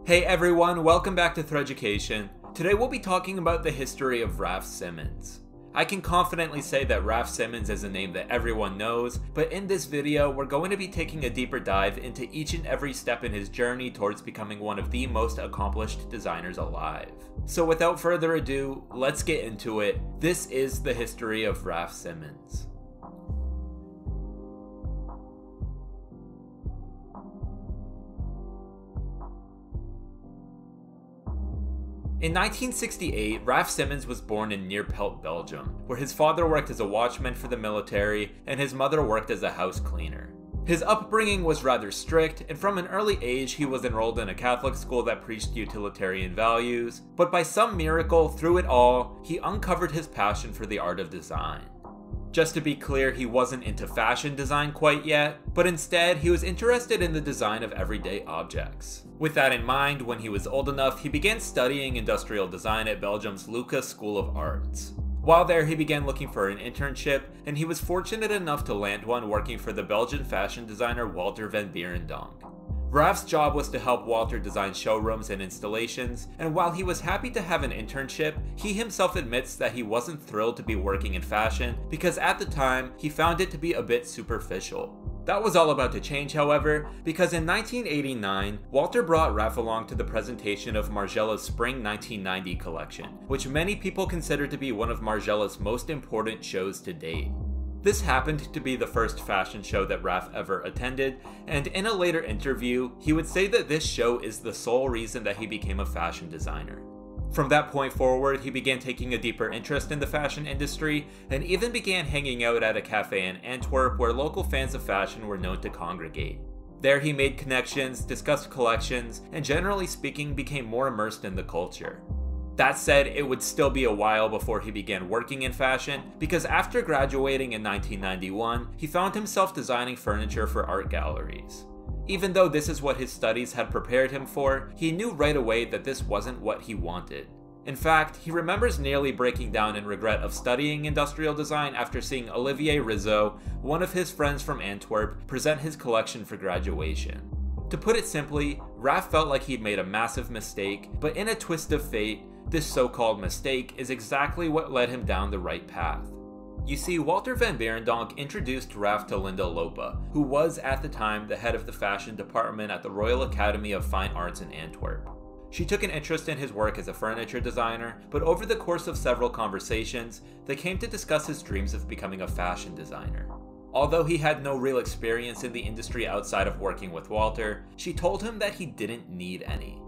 Hey everyone, welcome back to Threaducation. Today we'll be talking about the history of Raf Simons. I can confidently say that Raf Simons is a name that everyone knows, but in this video we're going to be taking a deeper dive into each and every step in his journey towards becoming one of the most accomplished designers alive. So without further ado, let's get into it. This is the history of Raf Simons. In 1968, Raf Simons was born in Neerpelt, Belgium, where his father worked as a watchman for the military and his mother worked as a house cleaner. His upbringing was rather strict, and from an early age he was enrolled in a Catholic school that preached utilitarian values, but by some miracle, through it all, he uncovered his passion for the art of design. Just to be clear, he wasn't into fashion design quite yet, but instead he was interested in the design of everyday objects. With that in mind, when he was old enough, he began studying industrial design at Belgium's Lucas School of Arts. While there, he began looking for an internship, and he was fortunate enough to land one working for the Belgian fashion designer Walter van Beirendonck. Raf's job was to help Walter design showrooms and installations, and while he was happy to have an internship, he himself admits that he wasn't thrilled to be working in fashion because at the time, he found it to be a bit superficial. That was all about to change, however, because in 1989, Walter brought Raf along to the presentation of Margiela's Spring 1990 collection, which many people consider to be one of Margiela's most important shows to date. This happened to be the first fashion show that Raf ever attended, and in a later interview, he would say that this show is the sole reason that he became a fashion designer. From that point forward, he began taking a deeper interest in the fashion industry, and even began hanging out at a cafe in Antwerp where local fans of fashion were known to congregate. There he made connections, discussed collections, and generally speaking became more immersed in the culture. That said, it would still be a while before he began working in fashion, because after graduating in 1991, he found himself designing furniture for art galleries. Even though this is what his studies had prepared him for, he knew right away that this wasn't what he wanted. In fact, he remembers nearly breaking down in regret of studying industrial design after seeing Olivier Rizzo, one of his friends from Antwerp, present his collection for graduation. To put it simply, Raf felt like he'd made a massive mistake, but in a twist of fate, this so-called mistake is exactly what led him down the right path. You see, Walter van Beirendonck introduced Raf to Linda Lopa, who was at the time the head of the fashion department at the Royal Academy of Fine Arts in Antwerp. She took an interest in his work as a furniture designer, but over the course of several conversations, they came to discuss his dreams of becoming a fashion designer. Although he had no real experience in the industry outside of working with Walter, she told him that he didn't need any.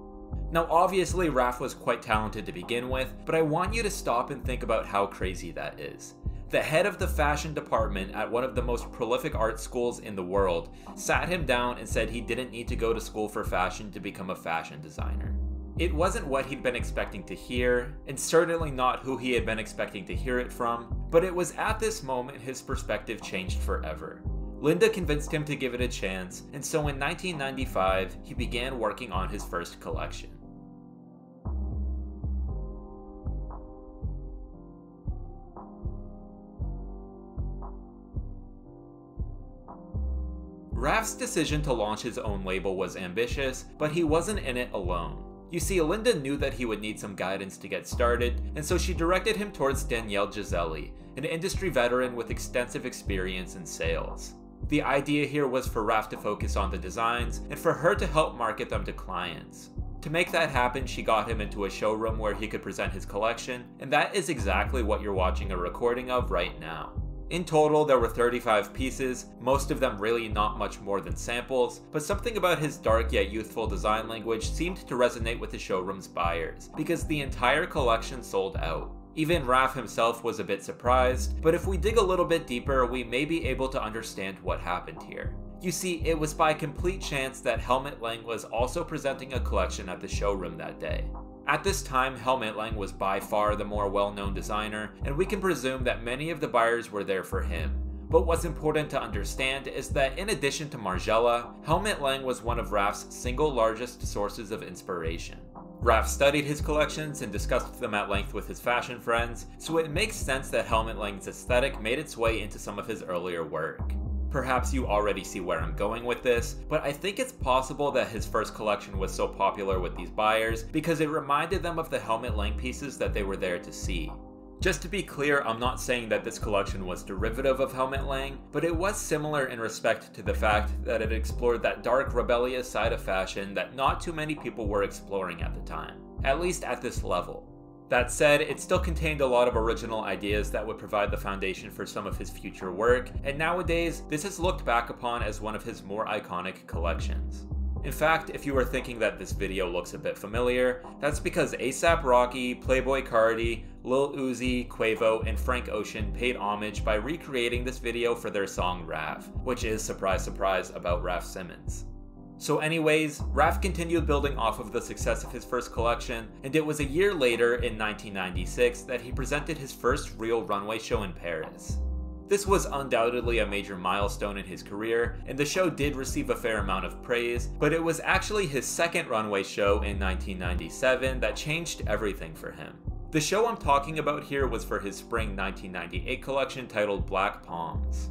Now obviously Raf was quite talented to begin with, but I want you to stop and think about how crazy that is. The head of the fashion department at one of the most prolific art schools in the world sat him down and said he didn't need to go to school for fashion to become a fashion designer. It wasn't what he'd been expecting to hear, and certainly not who he had been expecting to hear it from, but it was at this moment his perspective changed forever. Linda convinced him to give it a chance, and so in 1995, he began working on his first collection. Raf's decision to launch his own label was ambitious, but he wasn't in it alone. You see, Linda knew that he would need some guidance to get started, and so she directed him towards Danielle Giseli, an industry veteran with extensive experience in sales. The idea here was for Raf to focus on the designs, and for her to help market them to clients. To make that happen, she got him into a showroom where he could present his collection, and that is exactly what you're watching a recording of right now. In total, there were 35 pieces, most of them really not much more than samples, but something about his dark yet youthful design language seemed to resonate with the showroom's buyers, because the entire collection sold out. Even Raf himself was a bit surprised, but if we dig a little bit deeper, we may be able to understand what happened here. You see, it was by complete chance that Helmut Lang was also presenting a collection at the showroom that day. At this time, Helmut Lang was by far the more well-known designer, and we can presume that many of the buyers were there for him. But what's important to understand is that in addition to Margiela, Helmut Lang was one of Raf's single largest sources of inspiration. Raf studied his collections and discussed them at length with his fashion friends, so it makes sense that Helmut Lang's aesthetic made its way into some of his earlier work. Perhaps you already see where I'm going with this, but I think it's possible that his first collection was so popular with these buyers because it reminded them of the helmet Lang pieces that they were there to see. Just to be clear, I'm not saying that this collection was derivative of Helmut Lang, but it was similar in respect to the fact that it explored that dark, rebellious side of fashion that not too many people were exploring at the time, at least at this level. That said, it still contained a lot of original ideas that would provide the foundation for some of his future work, and nowadays, this is looked back upon as one of his more iconic collections. In fact, if you were thinking that this video looks a bit familiar, that's because A$AP Rocky, Playboi Carti, Lil Uzi, Quavo, and Frank Ocean paid homage by recreating this video for their song Raf, which is, surprise surprise, about Raf Simons. So anyways, Raf continued building off of the success of his first collection, and it was a year later, in 1996, that he presented his first real runway show in Paris. This was undoubtedly a major milestone in his career, and the show did receive a fair amount of praise, but it was actually his second runway show in 1997 that changed everything for him. The show I'm talking about here was for his spring 1998 collection titled Black Palms.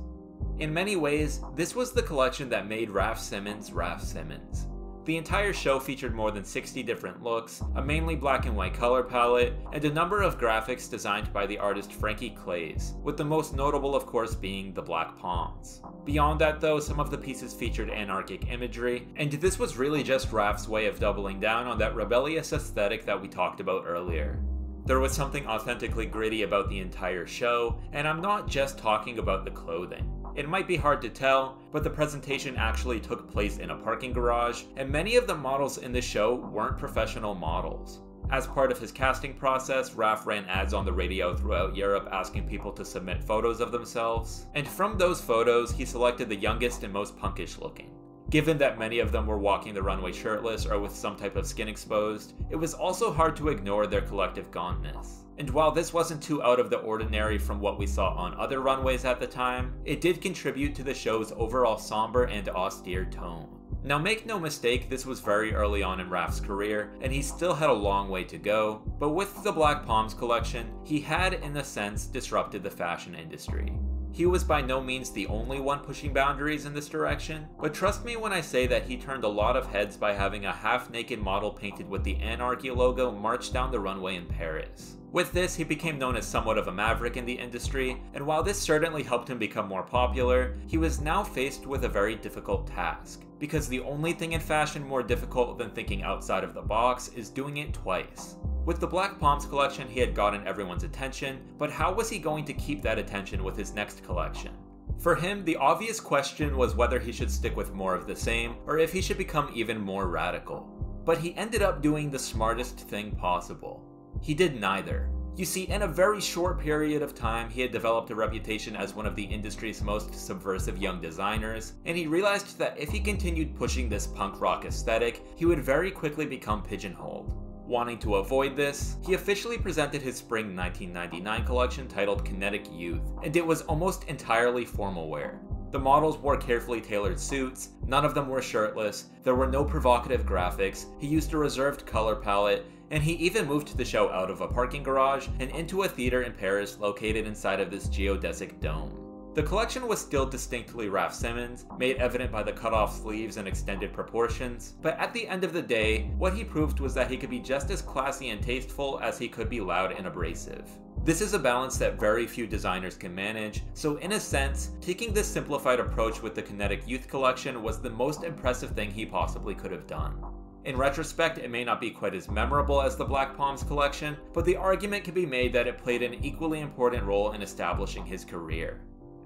In many ways, this was the collection that made Raf Simons Raf Simons. The entire show featured more than 60 different looks, a mainly black and white color palette, and a number of graphics designed by the artist Frankie Clays, with the most notable of course being the Black Palms. Beyond that though, some of the pieces featured anarchic imagery, and this was really just Raf's way of doubling down on that rebellious aesthetic that we talked about earlier. There was something authentically gritty about the entire show, and I'm not just talking about the clothing. It might be hard to tell, but the presentation actually took place in a parking garage, and many of the models in the show weren't professional models. As part of his casting process, Raf ran ads on the radio throughout Europe asking people to submit photos of themselves, and from those photos, he selected the youngest and most punkish looking. Given that many of them were walking the runway shirtless or with some type of skin exposed, it was also hard to ignore their collective gauntness. And while this wasn't too out of the ordinary from what we saw on other runways at the time, it did contribute to the show's overall somber and austere tone. Now make no mistake, this was very early on in Raf's career, and he still had a long way to go, but with the Black Palms collection, he had, in a sense, disrupted the fashion industry. He was by no means the only one pushing boundaries in this direction, but trust me when I say that he turned a lot of heads by having a half-naked model painted with the Anarchy logo march down the runway in Paris. With this, he became known as somewhat of a maverick in the industry, and while this certainly helped him become more popular, he was now faced with a very difficult task. Because the only thing in fashion more difficult than thinking outside of the box is doing it twice. With the Black Palms collection, he had gotten everyone's attention, but how was he going to keep that attention with his next collection? For him, the obvious question was whether he should stick with more of the same, or if he should become even more radical. But he ended up doing the smartest thing possible. He did neither. You see, in a very short period of time, he had developed a reputation as one of the industry's most subversive young designers, and he realized that if he continued pushing this punk rock aesthetic, he would very quickly become pigeonholed. Wanting to avoid this, he officially presented his spring 1999 collection titled Kinetic Youth, and it was almost entirely formal wear. The models wore carefully tailored suits, none of them were shirtless, there were no provocative graphics, he used a reserved color palette, and he even moved the show out of a parking garage and into a theater in Paris located inside of this geodesic dome. The collection was still distinctly Raf Simons, made evident by the cut-off sleeves and extended proportions, but at the end of the day, what he proved was that he could be just as classy and tasteful as he could be loud and abrasive. This is a balance that very few designers can manage, so in a sense, taking this simplified approach with the Kinetic Youth collection was the most impressive thing he possibly could have done. In retrospect, it may not be quite as memorable as the Black Palms collection, but the argument can be made that it played an equally important role in establishing his career.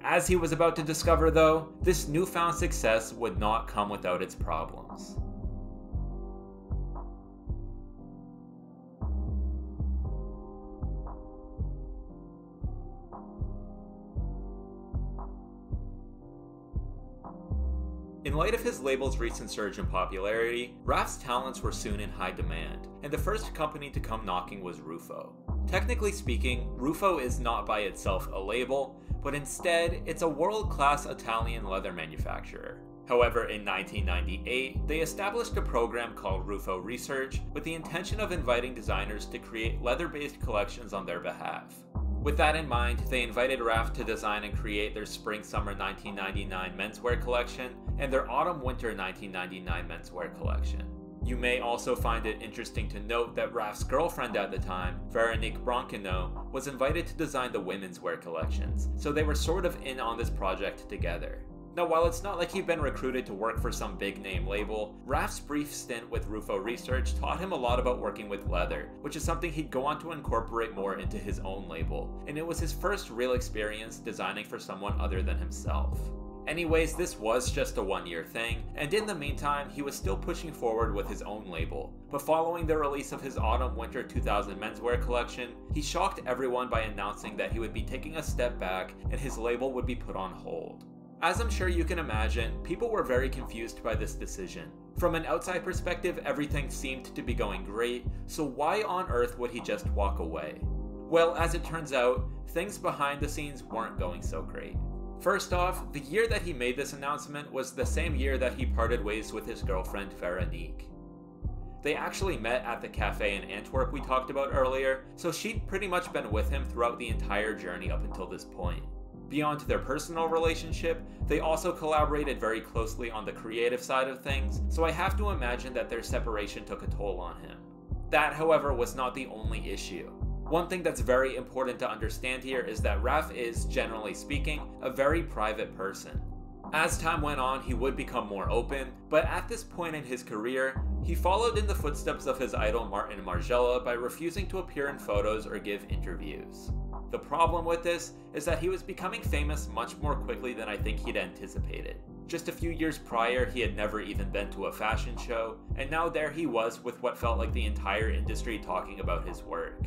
As he was about to discover though, this newfound success would not come without its problems. In light of his label's recent surge in popularity, Raf's talents were soon in high demand, and the first company to come knocking was Rufo. Technically speaking, Rufo is not by itself a label, but instead, it's a world-class Italian leather manufacturer. However, in 1998, they established a program called Rufo Research with the intention of inviting designers to create leather-based collections on their behalf. With that in mind, they invited Raf to design and create their Spring-Summer 1999 menswear collection and their Autumn-Winter 1999 menswear collection. You may also find it interesting to note that Raf's girlfriend at the time, Veronique Branquenot, was invited to design the women's wear collections, so they were sort of in on this project together. Now, while it's not like he'd been recruited to work for some big name label, Raf's brief stint with Rufo Research taught him a lot about working with leather, which is something he'd go on to incorporate more into his own label, and it was his first real experience designing for someone other than himself. Anyways, this was just a one-year thing, and in the meantime, he was still pushing forward with his own label. But following the release of his Autumn-Winter 2000 menswear collection, he shocked everyone by announcing that he would be taking a step back and his label would be put on hold. As I'm sure you can imagine, people were very confused by this decision. From an outside perspective, everything seemed to be going great, so why on earth would he just walk away? Well, as it turns out, things behind the scenes weren't going so great. First off, the year that he made this announcement was the same year that he parted ways with his girlfriend Veronique. They actually met at the cafe in Antwerp we talked about earlier, so she'd pretty much been with him throughout the entire journey up until this point. Beyond their personal relationship, they also collaborated very closely on the creative side of things, so I have to imagine that their separation took a toll on him. That, however, was not the only issue. One thing that's very important to understand here is that Raf is, generally speaking, a very private person. As time went on, he would become more open, but at this point in his career, he followed in the footsteps of his idol Martin Margiela by refusing to appear in photos or give interviews. The problem with this is that he was becoming famous much more quickly than I think he'd anticipated. Just a few years prior, he had never even been to a fashion show, and now there he was with what felt like the entire industry talking about his work.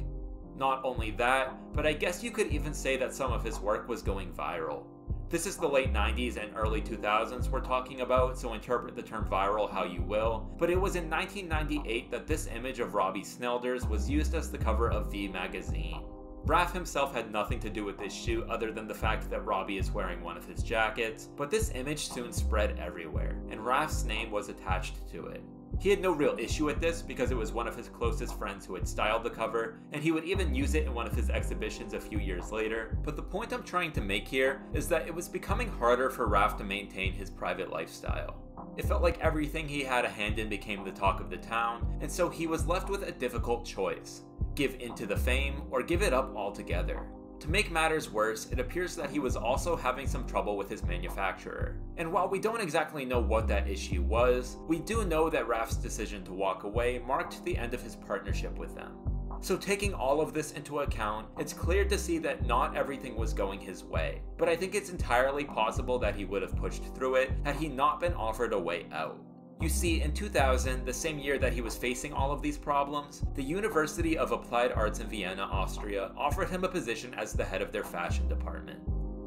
Not only that, but I guess you could even say that some of his work was going viral. This is the late 90s and early 2000s we're talking about, so interpret the term viral how you will, but it was in 1998 that this image of Robbie Snelders was used as the cover of V magazine. Raf himself had nothing to do with this shoot other than the fact that Robbie is wearing one of his jackets, but this image soon spread everywhere, and Raf's name was attached to it. He had no real issue with this because it was one of his closest friends who had styled the cover, and he would even use it in one of his exhibitions a few years later. But the point I'm trying to make here is that it was becoming harder for Raf to maintain his private lifestyle. It felt like everything he had a hand in became the talk of the town, and so he was left with a difficult choice: give into the fame or give it up altogether. To make matters worse, it appears that he was also having some trouble with his manufacturer. And while we don't exactly know what that issue was, we do know that Raf's decision to walk away marked the end of his partnership with them. So taking all of this into account, it's clear to see that not everything was going his way, but I think it's entirely possible that he would have pushed through it had he not been offered a way out. You see, in 2000, the same year that he was facing all of these problems, the University of Applied Arts in Vienna, Austria, offered him a position as the head of their fashion department.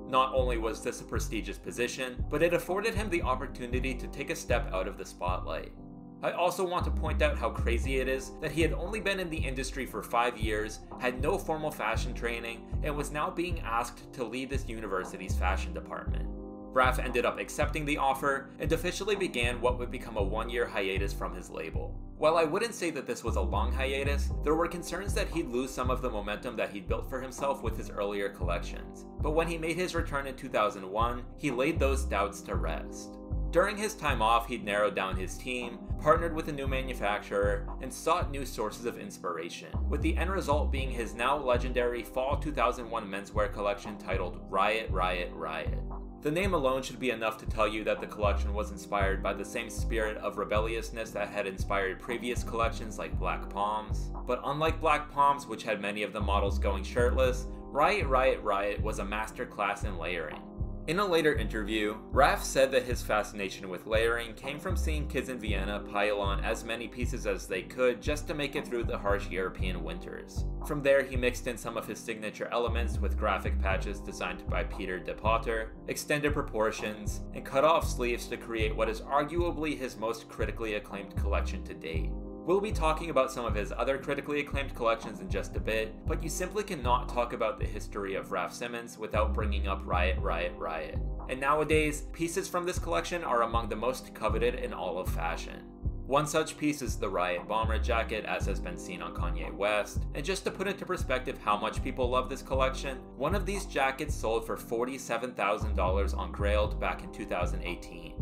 Not only was this a prestigious position, but it afforded him the opportunity to take a step out of the spotlight. I also want to point out how crazy it is that he had only been in the industry for 5 years, had no formal fashion training, and was now being asked to lead this university's fashion department. Raf ended up accepting the offer and officially began what would become a 1-year hiatus from his label. While I wouldn't say that this was a long hiatus, there were concerns that he'd lose some of the momentum that he'd built for himself with his earlier collections. But when he made his return in 2001, he laid those doubts to rest. During his time off, he'd narrowed down his team, partnered with a new manufacturer, and sought new sources of inspiration, with the end result being his now legendary Fall 2001 menswear collection titled Riot Riot Riot. The name alone should be enough to tell you that the collection was inspired by the same spirit of rebelliousness that had inspired previous collections like Black Palms. But unlike Black Palms, which had many of the models going shirtless, Riot Riot Riot was a masterclass in layering. In a later interview, Raf said that his fascination with layering came from seeing kids in Vienna pile on as many pieces as they could just to make it through the harsh European winters. From there, he mixed in some of his signature elements with graphic patches designed by Peter de Potter, extended proportions, and cut-off sleeves to create what is arguably his most critically acclaimed collection to date. We'll be talking about some of his other critically acclaimed collections in just a bit, but you simply cannot talk about the history of Raf Simons without bringing up Riot Riot Riot. And nowadays, pieces from this collection are among the most coveted in all of fashion. One such piece is the Riot bomber jacket, as has been seen on Kanye West, and just to put into perspective how much people love this collection, one of these jackets sold for $47,000 on Grailed back in 2018.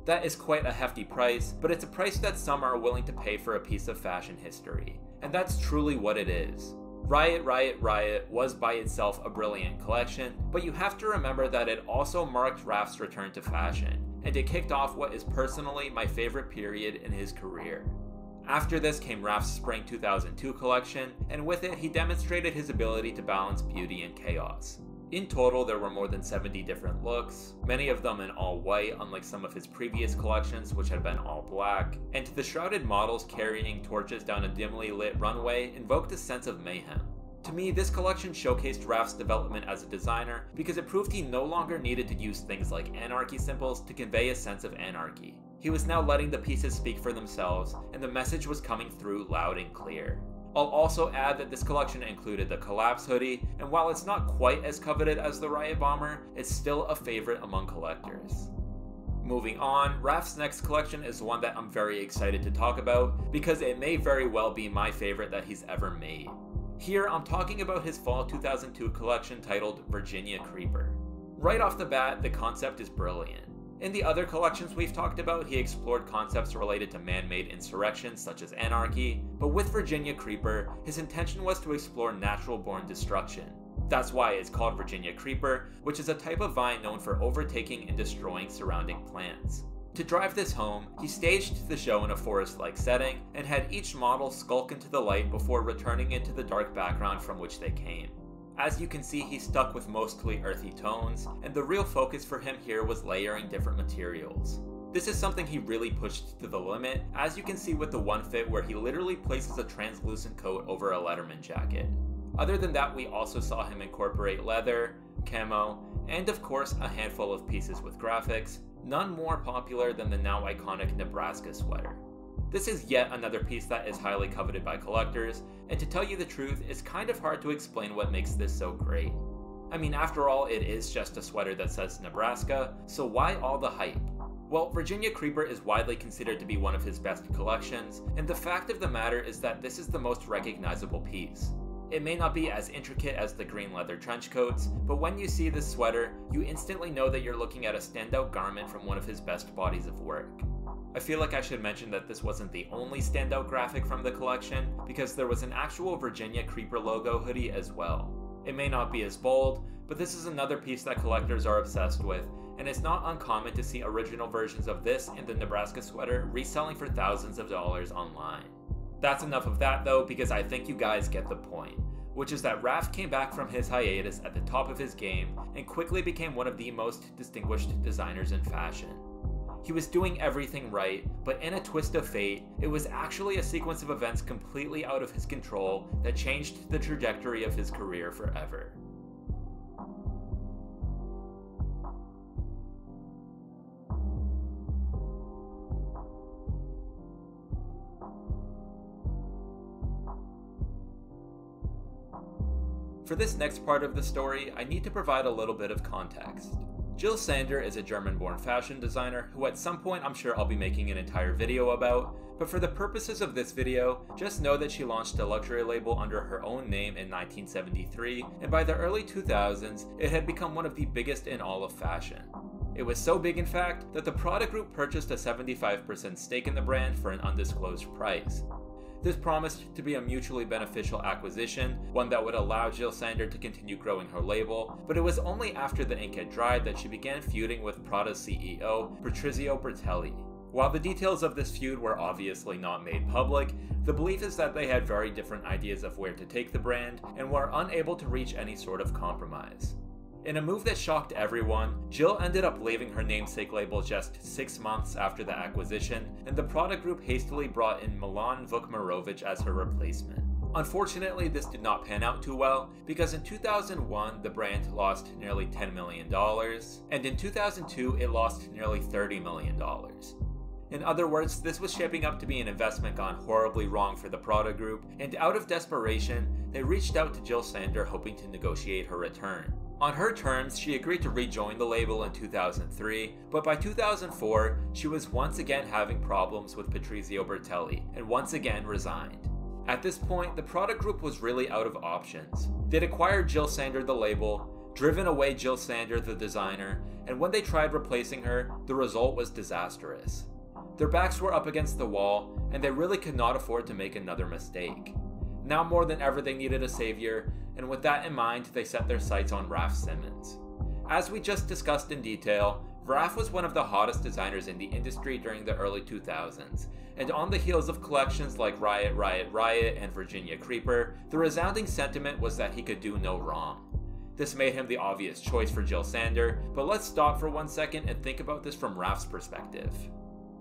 That is quite a hefty price, but it's a price that some are willing to pay for a piece of fashion history, and that's truly what it is. Riot Riot Riot was by itself a brilliant collection, but you have to remember that it also marked Raf's return to fashion, and it kicked off what is personally my favorite period in his career. After this came Raf's Spring 2002 collection, and with it he demonstrated his ability to balance beauty and chaos. In total, there were more than 70 different looks, many of them in all white, unlike some of his previous collections which had been all black, and the shrouded models carrying torches down a dimly lit runway invoked a sense of mayhem. To me, this collection showcased Raf's development as a designer because it proved he no longer needed to use things like anarchy symbols to convey a sense of anarchy. He was now letting the pieces speak for themselves, and the message was coming through loud and clear. I'll also add that this collection included the Collapse hoodie, and while it's not quite as coveted as the Riot bomber, it's still a favorite among collectors. Moving on, Raf's next collection is one that I'm very excited to talk about because it may very well be my favorite that he's ever made. Here I'm talking about his fall 2002 collection titled Virginia Creeper. Right off the bat, the concept is brilliant. In the other collections we've talked about, he explored concepts related to man-made insurrections such as anarchy, but with Virginia Creeper, his intention was to explore natural-born destruction. That's why it's called Virginia Creeper, which is a type of vine known for overtaking and destroying surrounding plants. To drive this home, he staged the show in a forest-like setting, and had each model skulk into the light before returning into the dark background from which they came. As you can see, he stuck with mostly earthy tones, and the real focus for him here was layering different materials. This is something he really pushed to the limit, as you can see with the one fit where he literally places a translucent coat over a Letterman jacket. Other than that, we also saw him incorporate leather, camo, and of course a handful of pieces with graphics, none more popular than the now iconic Nebraska sweater. This is yet another piece that is highly coveted by collectors, and to tell you the truth, it's kind of hard to explain what makes this so great. I mean, after all, it is just a sweater that says Nebraska, so why all the hype? Well, Virginia Creeper is widely considered to be one of his best collections, and the fact of the matter is that this is the most recognizable piece. It may not be as intricate as the green leather trench coats, but when you see this sweater, you instantly know that you're looking at a standout garment from one of his best bodies of work. I feel like I should mention that this wasn't the only standout graphic from the collection, because there was an actual Virginia Creeper logo hoodie as well. It may not be as bold, but this is another piece that collectors are obsessed with, and it's not uncommon to see original versions of this and the Nebraska sweater reselling for thousands of dollars online. That's enough of that though, because I think you guys get the point, which is that Raf came back from his hiatus at the top of his game and quickly became one of the most distinguished designers in fashion. He was doing everything right, but in a twist of fate, it was actually a sequence of events completely out of his control that changed the trajectory of his career forever. For this next part of the story, I need to provide a little bit of context. Jil Sander is a German-born fashion designer who at some point I'm sure I'll be making an entire video about, but for the purposes of this video, just know that she launched a luxury label under her own name in 1973, and by the early 2000s, it had become one of the biggest in all of fashion. It was so big in fact, that the Prada group purchased a 75% stake in the brand for an undisclosed price. This promised to be a mutually beneficial acquisition, one that would allow Jil Sander to continue growing her label, but it was only after the ink had dried that she began feuding with Prada's CEO, Patrizio Bertelli. While the details of this feud were obviously not made public, the belief is that they had very different ideas of where to take the brand, and were unable to reach any sort of compromise. In a move that shocked everyone, Jil ended up leaving her namesake label just 6 months after the acquisition, and the Prada group hastily brought in Milan Vukmirovic as her replacement. Unfortunately, this did not pan out too well, because in 2001 the brand lost nearly $10 million, and in 2002 it lost nearly $30 million. In other words, this was shaping up to be an investment gone horribly wrong for the Prada group, and out of desperation, they reached out to Jil Sander hoping to negotiate her return. On her terms, she agreed to rejoin the label in 2003, but by 2004, she was once again having problems with Patrizio Bertelli, and once again resigned. At this point, the Prada group was really out of options. They'd acquired Jil Sander the label, driven away Jil Sander the designer, and when they tried replacing her, the result was disastrous. Their backs were up against the wall, and they really could not afford to make another mistake. Now more than ever they needed a savior, and with that in mind, they set their sights on Raf Simons. As we just discussed in detail, Raf was one of the hottest designers in the industry during the early 2000s, and on the heels of collections like Riot Riot Riot and Virginia Creeper, the resounding sentiment was that he could do no wrong. This made him the obvious choice for Jil Sander, but let's stop for 1 second and think about this from Raf's perspective.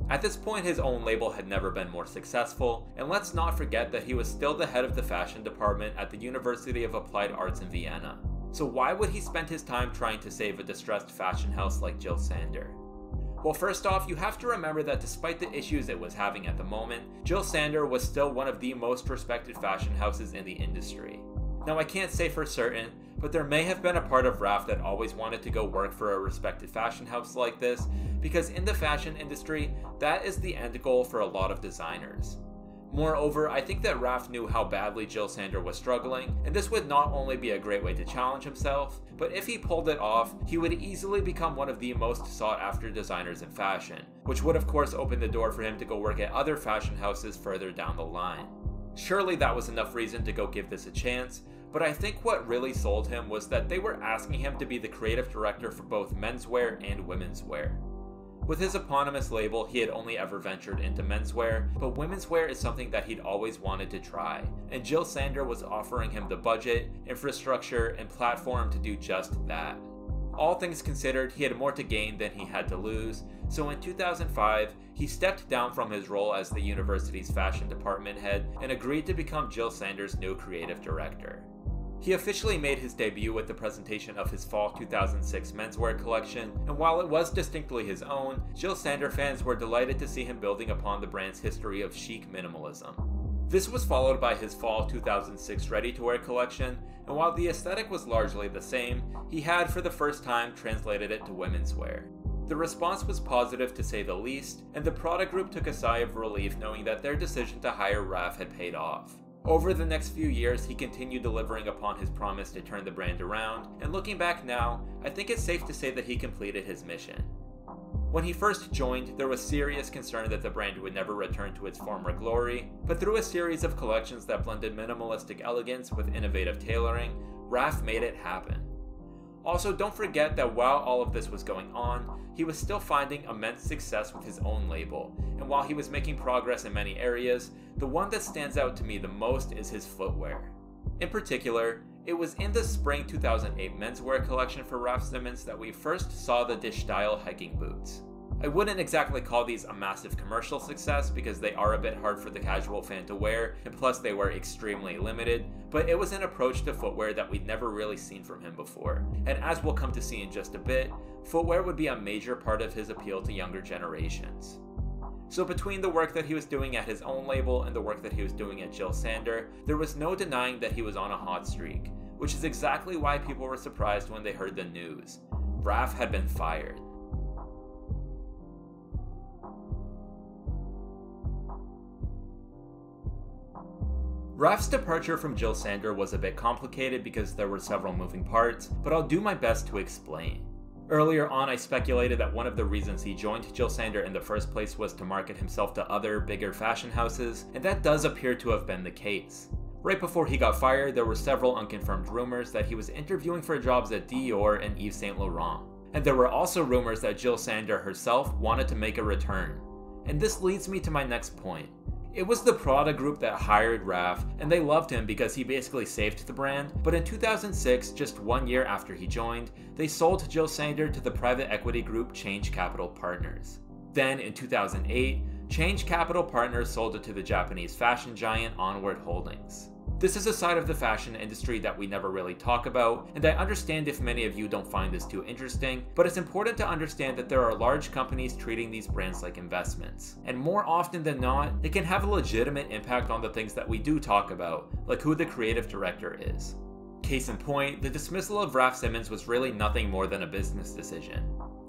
At this point, his own label had never been more successful, and let's not forget that he was still the head of the fashion department at the University of Applied Arts in Vienna. So why would he spend his time trying to save a distressed fashion house like Jil Sander? Well, first off, you have to remember that despite the issues it was having at the moment, Jil Sander was still one of the most respected fashion houses in the industry. Now, I can't say for certain, but there may have been a part of Raf that always wanted to go work for a respected fashion house like this, because in the fashion industry, that is the end goal for a lot of designers. Moreover, I think that Raf knew how badly Jil Sander was struggling, and this would not only be a great way to challenge himself, but if he pulled it off, he would easily become one of the most sought after designers in fashion, which would of course open the door for him to go work at other fashion houses further down the line. Surely that was enough reason to go give this a chance, but I think what really sold him was that they were asking him to be the creative director for both menswear and womenswear. With his eponymous label, he had only ever ventured into menswear, but womenswear is something that he'd always wanted to try, and Jil Sander was offering him the budget, infrastructure, and platform to do just that. All things considered, he had more to gain than he had to lose, so in 2005, he stepped down from his role as the university's fashion department head and agreed to become Jil Sander's new creative director. He officially made his debut with the presentation of his fall 2006 menswear collection, and while it was distinctly his own, Jil Sander fans were delighted to see him building upon the brand's history of chic minimalism. This was followed by his fall 2006 ready-to-wear collection, and while the aesthetic was largely the same, he had for the first time translated it to women's wear. The response was positive to say the least, and the Prada group took a sigh of relief knowing that their decision to hire Raf had paid off. Over the next few years, he continued delivering upon his promise to turn the brand around, and looking back now, I think it's safe to say that he completed his mission. When he first joined, there was serious concern that the brand would never return to its former glory, but through a series of collections that blended minimalistic elegance with innovative tailoring, Raf made it happen. Also, don't forget that while all of this was going on, he was still finding immense success with his own label, and while he was making progress in many areas, the one that stands out to me the most is his footwear. In particular, it was in the spring 2008 menswear collection for Raf Simons that we first saw the dish-style hiking boots. I wouldn't exactly call these a massive commercial success because they are a bit hard for the casual fan to wear, and plus they were extremely limited, but it was an approach to footwear that we'd never really seen from him before. And as we'll come to see in just a bit, footwear would be a major part of his appeal to younger generations. So between the work that he was doing at his own label and the work that he was doing at Jil Sander, there was no denying that he was on a hot streak, which is exactly why people were surprised when they heard the news. Raf had been fired. Raf's departure from Jil Sander was a bit complicated because there were several moving parts, but I'll do my best to explain. Earlier on, I speculated that one of the reasons he joined Jil Sander in the first place was to market himself to other, bigger fashion houses, and that does appear to have been the case. Right before he got fired, there were several unconfirmed rumors that he was interviewing for jobs at Dior and Yves Saint Laurent. And there were also rumors that Jil Sander herself wanted to make a return. And this leads me to my next point. It was the Prada group that hired Raf, and they loved him because he basically saved the brand, but in 2006, just 1 year after he joined, they sold Jil Sander to the private equity group Change Capital Partners. Then, in 2008, Change Capital Partners sold it to the Japanese fashion giant Onward Holdings. This is a side of the fashion industry that we never really talk about, and I understand if many of you don't find this too interesting, but it's important to understand that there are large companies treating these brands like investments. And more often than not, it can have a legitimate impact on the things that we do talk about, like who the creative director is. Case in point, the dismissal of Raf Simons was really nothing more than a business decision.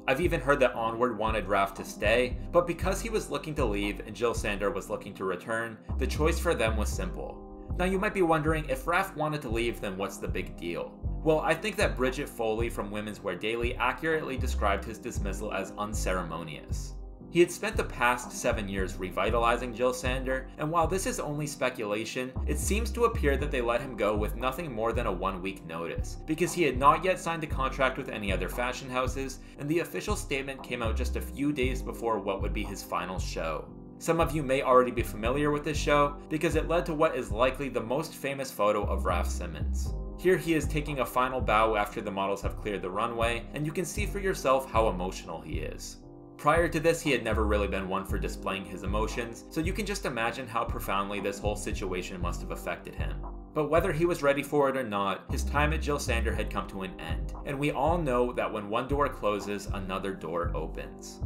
I've even heard that Onward wanted Raf to stay, but because he was looking to leave and Jil Sander was looking to return, the choice for them was simple. Now you might be wondering, if Raf wanted to leave, then what's the big deal? Well, I think that Bridget Foley from Women's Wear Daily accurately described his dismissal as unceremonious. He had spent the past 7 years revitalizing Jil Sander, and while this is only speculation, it seems to appear that they let him go with nothing more than a 1-week notice, because he had not yet signed a contract with any other fashion houses, and the official statement came out just a few days before what would be his final show. Some of you may already be familiar with this show, because it led to what is likely the most famous photo of Raf Simons. Here he is taking a final bow after the models have cleared the runway, and you can see for yourself how emotional he is. Prior to this, he had never really been one for displaying his emotions, so you can just imagine how profoundly this whole situation must have affected him. But whether he was ready for it or not, his time at Jil Sander had come to an end, and we all know that when one door closes, another door opens.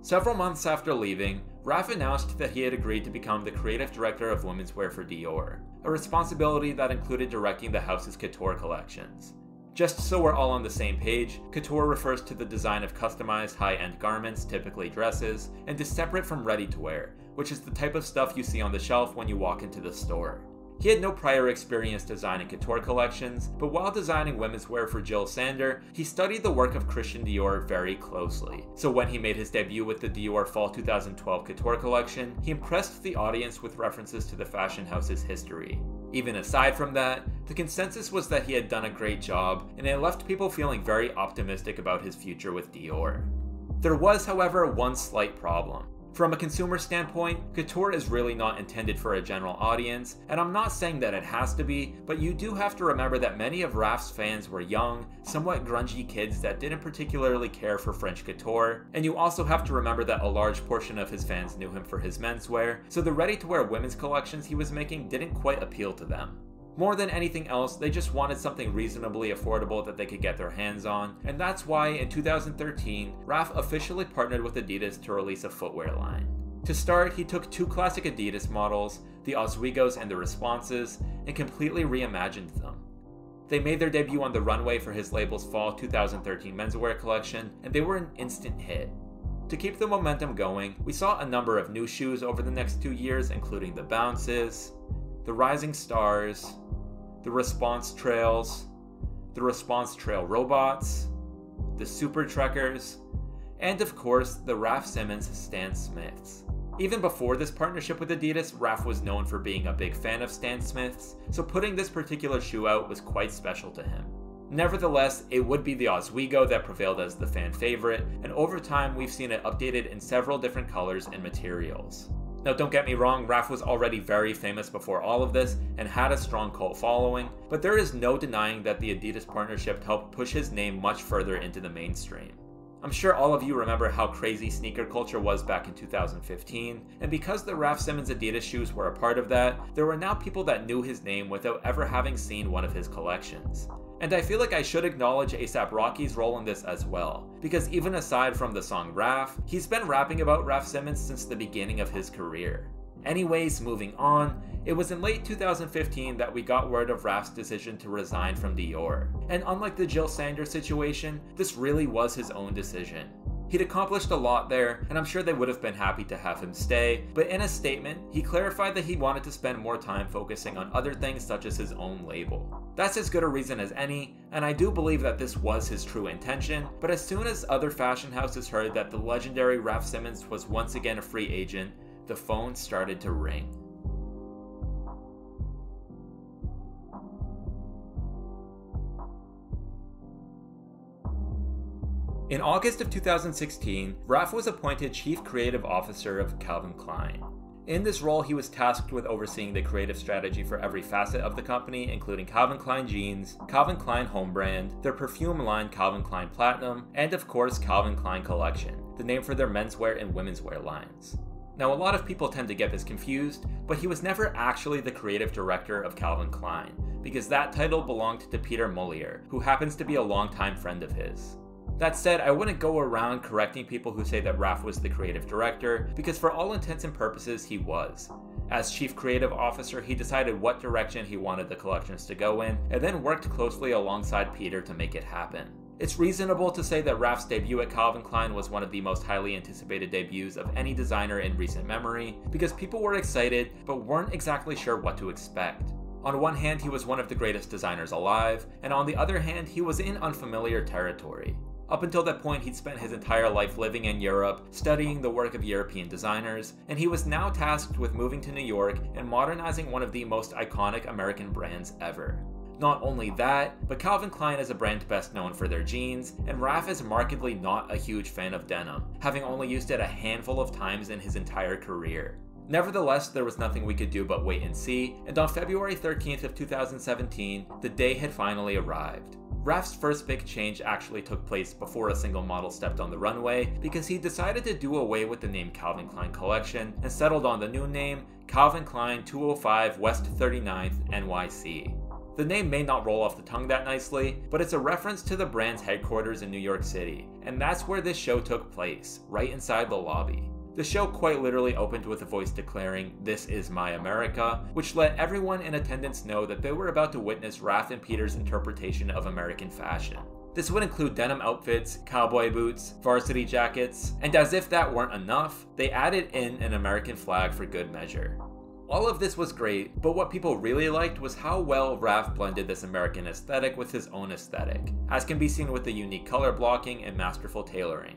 Several months after leaving, Raf announced that he had agreed to become the creative director of women's wear for Dior, a responsibility that included directing the house's couture collections. Just so we're all on the same page, couture refers to the design of customized high-end garments, typically dresses, and is separate from ready-to-wear, which is the type of stuff you see on the shelf when you walk into the store. He had no prior experience designing couture collections, but while designing women's wear for Jil Sander, he studied the work of Christian Dior very closely. So when he made his debut with the Dior Fall 2012 couture collection, he impressed the audience with references to the fashion house's history. Even aside from that, the consensus was that he had done a great job, and it left people feeling very optimistic about his future with Dior. There was, however, one slight problem. From a consumer standpoint, couture is really not intended for a general audience, and I'm not saying that it has to be, but you do have to remember that many of Raf's fans were young, somewhat grungy kids that didn't particularly care for French couture, and you also have to remember that a large portion of his fans knew him for his menswear, so the ready-to-wear women's collections he was making didn't quite appeal to them. More than anything else, they just wanted something reasonably affordable that they could get their hands on, and that's why in 2013, Raf officially partnered with Adidas to release a footwear line. To start, he took 2 classic Adidas models, the Ozweegos and the Responses, and completely reimagined them. They made their debut on the runway for his label's Fall 2013 menswear collection, and they were an instant hit. To keep the momentum going, we saw a number of new shoes over the next 2 years, including the Bounces, the Rising Stars, the Response Trails, the Response Trail Robots, the Super Trekkers, and of course, the Raf Simons Stan Smiths. Even before this partnership with Adidas, Raf was known for being a big fan of Stan Smiths, so putting this particular shoe out was quite special to him. Nevertheless, it would be the Ozweego that prevailed as the fan favorite, and over time we've seen it updated in several different colors and materials. Now don't get me wrong, Raf was already very famous before all of this and had a strong cult following, but there is no denying that the Adidas partnership helped push his name much further into the mainstream. I'm sure all of you remember how crazy sneaker culture was back in 2015, and because the Raf Simons Adidas shoes were a part of that, there were now people that knew his name without ever having seen one of his collections. And I feel like I should acknowledge A$AP Rocky's role in this as well, because even aside from the song Raf, he's been rapping about Raf Simons since the beginning of his career. Anyways, moving on, it was in late 2015 that we got word of Raf's decision to resign from Dior. And unlike the Jil Sander situation, this really was his own decision. He'd accomplished a lot there, and I'm sure they would have been happy to have him stay, but in a statement, he clarified that he wanted to spend more time focusing on other things such as his own label. That's as good a reason as any, and I do believe that this was his true intention, but as soon as other fashion houses heard that the legendary Raf Simons was once again a free agent, the phone started to ring. In August of 2016, Raf was appointed Chief Creative Officer of Calvin Klein. In this role, he was tasked with overseeing the creative strategy for every facet of the company, including Calvin Klein Jeans, Calvin Klein Home Brand, their perfume line Calvin Klein Platinum, and of course Calvin Klein Collection, the name for their menswear and womenswear lines. Now, a lot of people tend to get this confused, but he was never actually the creative director of Calvin Klein, because that title belonged to Peter Mullier, who happens to be a longtime friend of his. That said, I wouldn't go around correcting people who say that Raf was the creative director, because for all intents and purposes he was. As chief creative officer, he decided what direction he wanted the collections to go in, and then worked closely alongside Peter to make it happen. It's reasonable to say that Raf's debut at Calvin Klein was one of the most highly anticipated debuts of any designer in recent memory, because people were excited but weren't exactly sure what to expect. On one hand, he was one of the greatest designers alive, and on the other hand, he was in unfamiliar territory. Up until that point, he'd spent his entire life living in Europe, studying the work of European designers, and he was now tasked with moving to New York and modernizing one of the most iconic American brands ever. Not only that, but Calvin Klein is a brand best known for their jeans, and Raf is markedly not a huge fan of denim, having only used it a handful of times in his entire career. Nevertheless, there was nothing we could do but wait and see, and on February 13th of 2017, the day had finally arrived. Raf's first big change actually took place before a single model stepped on the runway, because he decided to do away with the name Calvin Klein Collection and settled on the new name Calvin Klein 205 West 39th NYC. The name may not roll off the tongue that nicely, but it's a reference to the brand's headquarters in New York City, and that's where this show took place, right inside the lobby. The show quite literally opened with a voice declaring, "This is my America," which let everyone in attendance know that they were about to witness Raf and Peter's interpretation of American fashion. This would include denim outfits, cowboy boots, varsity jackets, and as if that weren't enough, they added in an American flag for good measure. All of this was great, but what people really liked was how well Raf blended this American aesthetic with his own aesthetic, as can be seen with the unique color blocking and masterful tailoring.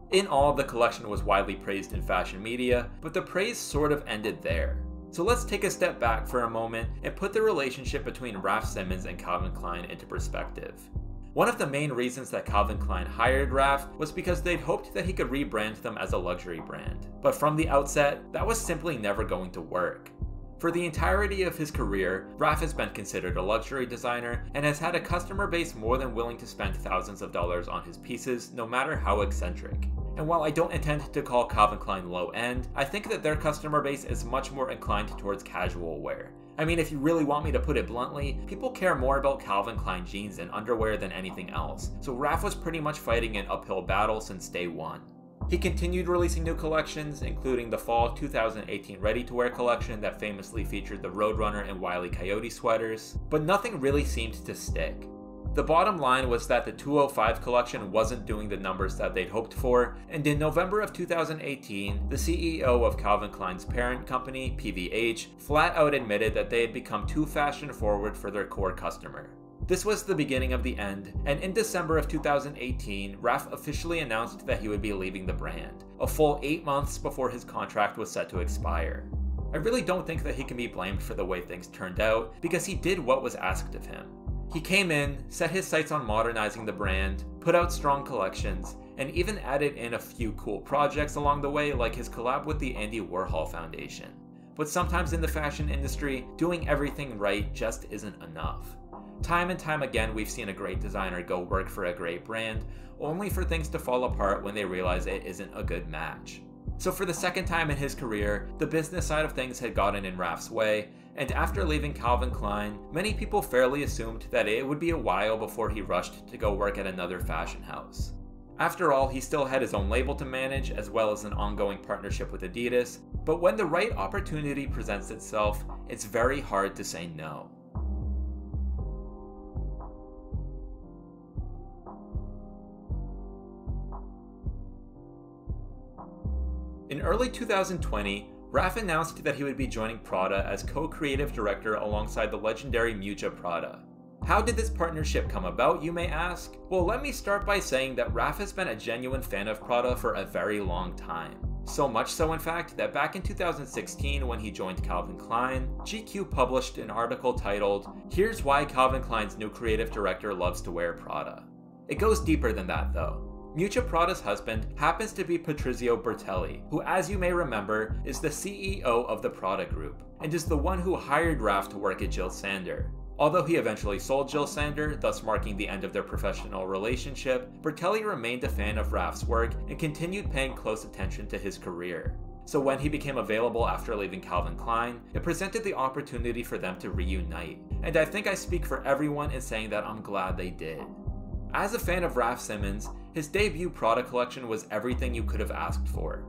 In all, the collection was widely praised in fashion media, but the praise sort of ended there. So let's take a step back for a moment and put the relationship between Raf Simons and Calvin Klein into perspective. One of the main reasons that Calvin Klein hired Raf was because they'd hoped that he could rebrand them as a luxury brand. But from the outset, that was simply never going to work. For the entirety of his career, Raf has been considered a luxury designer and has had a customer base more than willing to spend thousands of dollars on his pieces, no matter how eccentric. And while I don't intend to call Calvin Klein low-end, I think that their customer base is much more inclined towards casual wear. I mean, if you really want me to put it bluntly, people care more about Calvin Klein jeans and underwear than anything else, so Raf was pretty much fighting an uphill battle since day one. He continued releasing new collections, including the fall 2018 ready-to-wear collection that famously featured the Roadrunner and Wile E. Coyote sweaters, but nothing really seemed to stick. The bottom line was that the 205 collection wasn't doing the numbers that they'd hoped for, and in November of 2018, the CEO of Calvin Klein's parent company, PVH, flat out admitted that they had become too fashion-forward for their core customer. This was the beginning of the end, and in December of 2018, Raf officially announced that he would be leaving the brand, a full 8 months before his contract was set to expire. I really don't think that he can be blamed for the way things turned out, because he did what was asked of him. He came in, set his sights on modernizing the brand, put out strong collections, and even added in a few cool projects along the way, like his collab with the Andy Warhol Foundation. But sometimes in the fashion industry, doing everything right just isn't enough. Time and time again, we've seen a great designer go work for a great brand, only for things to fall apart when they realize it isn't a good match. So for the second time in his career, the business side of things had gotten in Raf's way, and after leaving Calvin Klein, many people fairly assumed that it would be a while before he rushed to go work at another fashion house. After all, he still had his own label to manage, as well as an ongoing partnership with Adidas, but when the right opportunity presents itself, it's very hard to say no. In early 2020, Raf announced that he would be joining Prada as co-creative director alongside the legendary Miuccia Prada. How did this partnership come about, you may ask? Well, let me start by saying that Raf has been a genuine fan of Prada for a very long time. So much so, in fact, that back in 2016 when he joined Calvin Klein, GQ published an article titled, "Here's Why Calvin Klein's New Creative Director Loves to Wear Prada." It goes deeper than that though. Miuccia Prada's husband happens to be Patrizio Bertelli, who, as you may remember, is the CEO of the Prada Group, and is the one who hired Raf to work at Jil Sander. Although he eventually sold Jil Sander, thus marking the end of their professional relationship, Bertelli remained a fan of Raf's work and continued paying close attention to his career. So when he became available after leaving Calvin Klein, it presented the opportunity for them to reunite, and I think I speak for everyone in saying that I'm glad they did. As a fan of Raf Simons, his debut Prada collection was everything you could have asked for.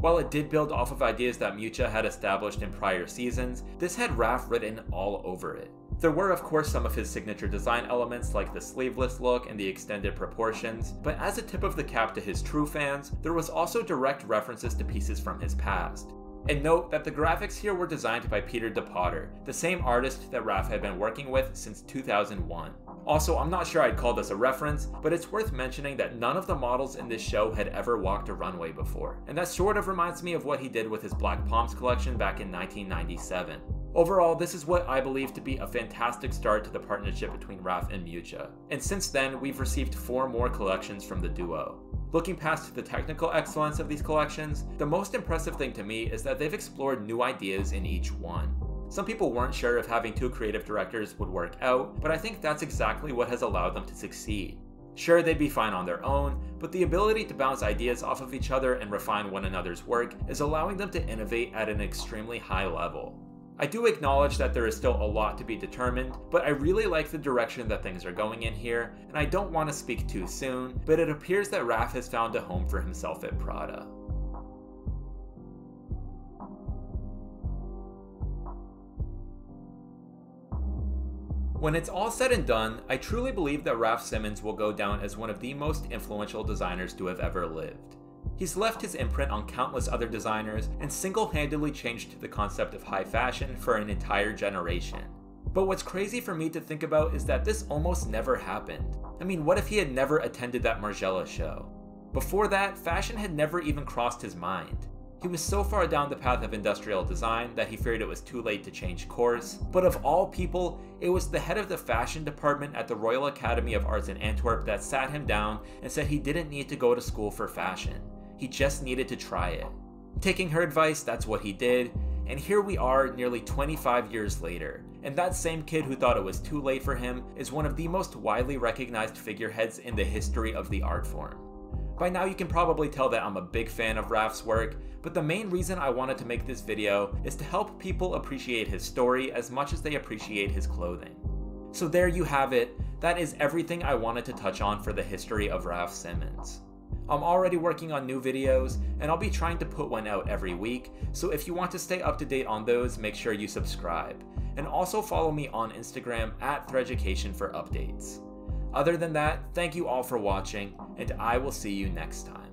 While it did build off of ideas that Mucha had established in prior seasons, this had Raf written all over it. There were of course some of his signature design elements like the sleeveless look and the extended proportions, but as a tip of the cap to his true fans, there was also direct references to pieces from his past. And note that the graphics here were designed by Peter de Potter, the same artist that Raf had been working with since 2001. Also, I'm not sure I'd call this a reference, but it's worth mentioning that none of the models in this show had ever walked a runway before, and that sort of reminds me of what he did with his Black Palms collection back in 1997. Overall, this is what I believe to be a fantastic start to the partnership between Raf and Mucha, and since then we've received 4 more collections from the duo. Looking past the technical excellence of these collections, the most impressive thing to me is that they've explored new ideas in each one. Some people weren't sure if having 2 creative directors would work out, but I think that's exactly what has allowed them to succeed. Sure, they'd be fine on their own, but the ability to bounce ideas off of each other and refine one another's work is allowing them to innovate at an extremely high level. I do acknowledge that there is still a lot to be determined, but I really like the direction that things are going in here, and I don't want to speak too soon, but it appears that Raf has found a home for himself at Prada. When it's all said and done, I truly believe that Raf Simons will go down as one of the most influential designers to have ever lived. He's left his imprint on countless other designers and single-handedly changed the concept of high fashion for an entire generation. But what's crazy for me to think about is that this almost never happened. I mean, what if he had never attended that Margiela show? Before that, fashion had never even crossed his mind. He was so far down the path of industrial design that he feared it was too late to change course, but of all people, it was the head of the fashion department at the Royal Academy of Arts in Antwerp that sat him down and said he didn't need to go to school for fashion. He just needed to try it. Taking her advice, that's what he did, and here we are nearly 25 years later, and that same kid who thought it was too late for him is one of the most widely recognized figureheads in the history of the art form. By now you can probably tell that I'm a big fan of Raf's work, but the main reason I wanted to make this video is to help people appreciate his story as much as they appreciate his clothing. So there you have it, that is everything I wanted to touch on for the history of Raf Simons. I'm already working on new videos, and I'll be trying to put one out every week, so if you want to stay up to date on those, make sure you subscribe. And also follow me on Instagram @Threaducation for updates. Other than that, thank you all for watching, and I will see you next time.